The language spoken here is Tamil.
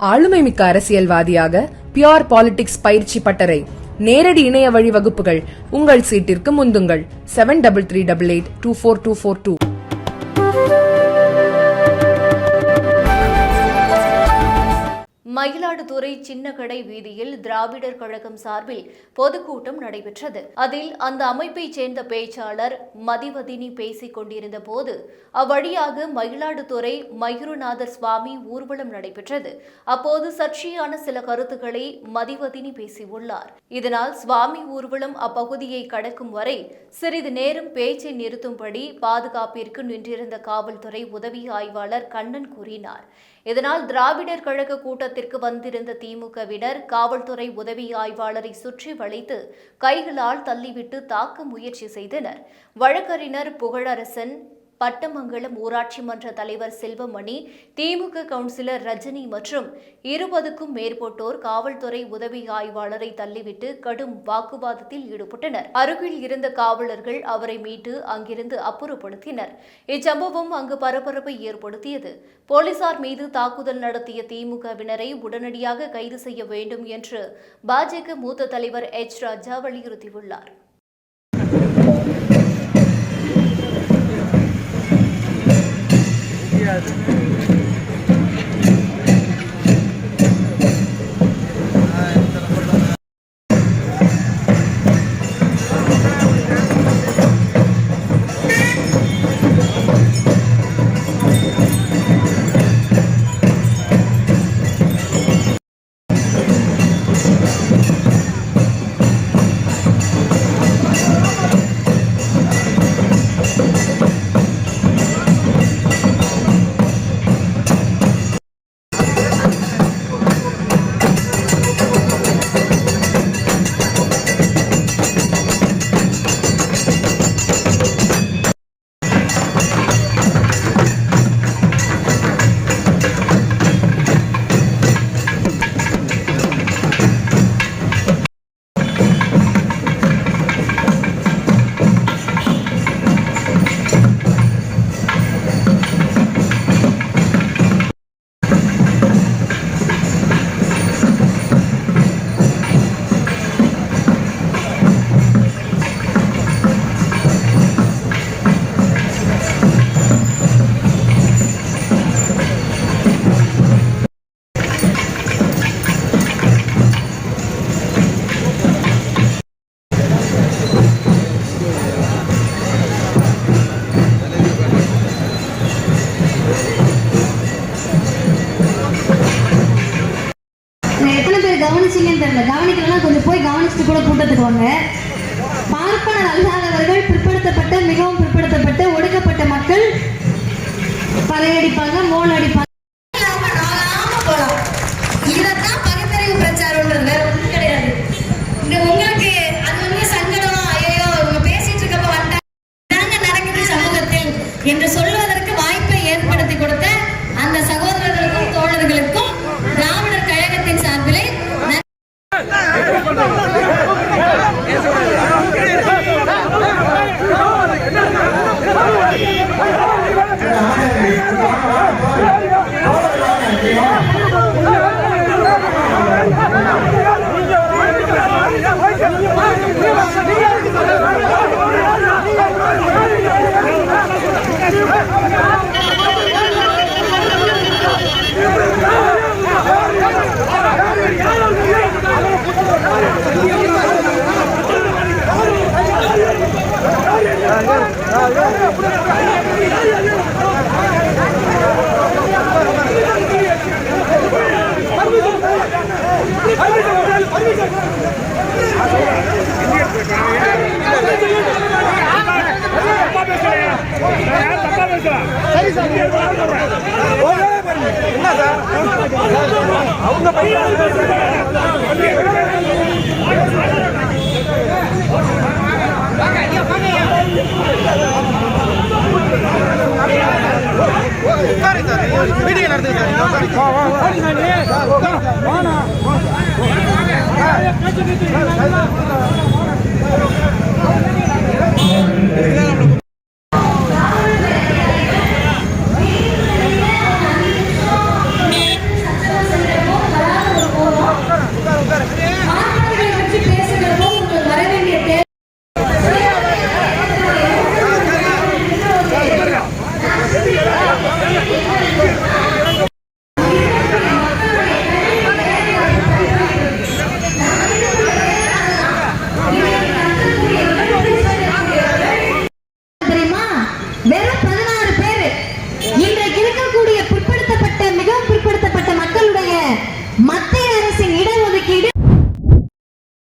ஆளுமைமிக்க அரசியல்வாதியாக பியோர் பாலிடிக்ஸ் பயிற்சி பட்டறை, நேரடி இணைய வழி வகுப்புகள். உங்கள் சீட்டிற்கு முந்துங்கள். 7338824242. மயிலாடுதுறை சின்னக்கடை வீதியில் திராவிடர் கழகம் சார்பில் பொதுக்கூட்டம் நடைபெற்றது. அதில் அந்த அமைப்பைச் சேர்ந்த பேச்சாளர் மதிவதினி பேசிக் கொண்டிருந்த போது அவ்வழியாக மயிலாடுதுறை மயூரநாதர் சுவாமி ஊர்வலம் நடைபெற்றது. அப்போது சர்ச்சையான சில கருத்துக்களை மதிவதினி பேசியுள்ளார். இதனால் சுவாமி ஊர்வலம் அப்பகுதியை கடக்கும் வரை சிறிது நேரம் பேச்சை நிறுத்தும்படி பாதுகாப்பிற்கு நின்றிருந்த காவல்துறை உதவி ஆய்வாளர் கண்ணன் கூறினார். இதனால் திராவிடர் கழக கூட்டத்திற்கு வந்திருந்த திமுகவினர் காவல்துறை உதவி ஆய்வாளரை சுற்றி வளைத்து கைகளால் தள்ளிவிட்டு தாக்க முயற்சி செய்தனர். வழக்கறிஞர் புகழரசன், பட்டமங்கலம் ஊராட்சி மன்ற தலைவர் செல்வமணி, திமுக கவுன்சிலர் ரஜினி மற்றும் 20க்கும் மேற்பட்டோர் காவல்துறை உதவி ஆய்வாளரை தள்ளிவிட்டு கடும் வாக்குவாதத்தில் ஈடுபட்டனர். அருகில் இருந்த காவலர்கள் அவரை மீட்டு அங்கிருந்து அப்புறப்படுத்தினர். இச்சம்பவம் அங்கு பரபரப்பை ஏற்படுத்தியது. போலீசார் மீது தாக்குதல் நடத்திய திமுகவினரை உடனடியாக கைது செய்ய வேண்டும் என்று பாஜக மூத்த தலைவர் எச். ராஜா வலியுறுத்தியுள்ளார். கவனிக்கலாம், கொஞ்சம் போய் கவனிச்சுட்டு கூட கூட்டத்துக்கு வாங்க. பார்ப்பனர் அல்லாதவர்கள், பிற்படுத்தப்பட்ட, மிகவும் பிற்படுத்தப்பட்ட, ஒடுக்கப்பட்ட மக்கள் பறையடிப்பாங்க, மோல் அடிப்பாங்க. இதத்தான் பகுத்தறிவு பிரச்சாரம்ன்றது வேற ஒன்றும் கிடையாது. உங்களுக்கு அது வந்து சங்கடம், ஐயோ இவங்க பேசிட்டு இருக்கப்ப வந்தாங்க நடக்குது சமூகத்தில் என்று சொல்வதற்கு வாய்ப்பை ஏற்படுத்தி கொடுத்த அந்த சகோதரர்களுக்கும் தோழர்களுக்கும் திராவிடர் கழகத்தின் சார்பிலே வீடியோ நடத்துங்க.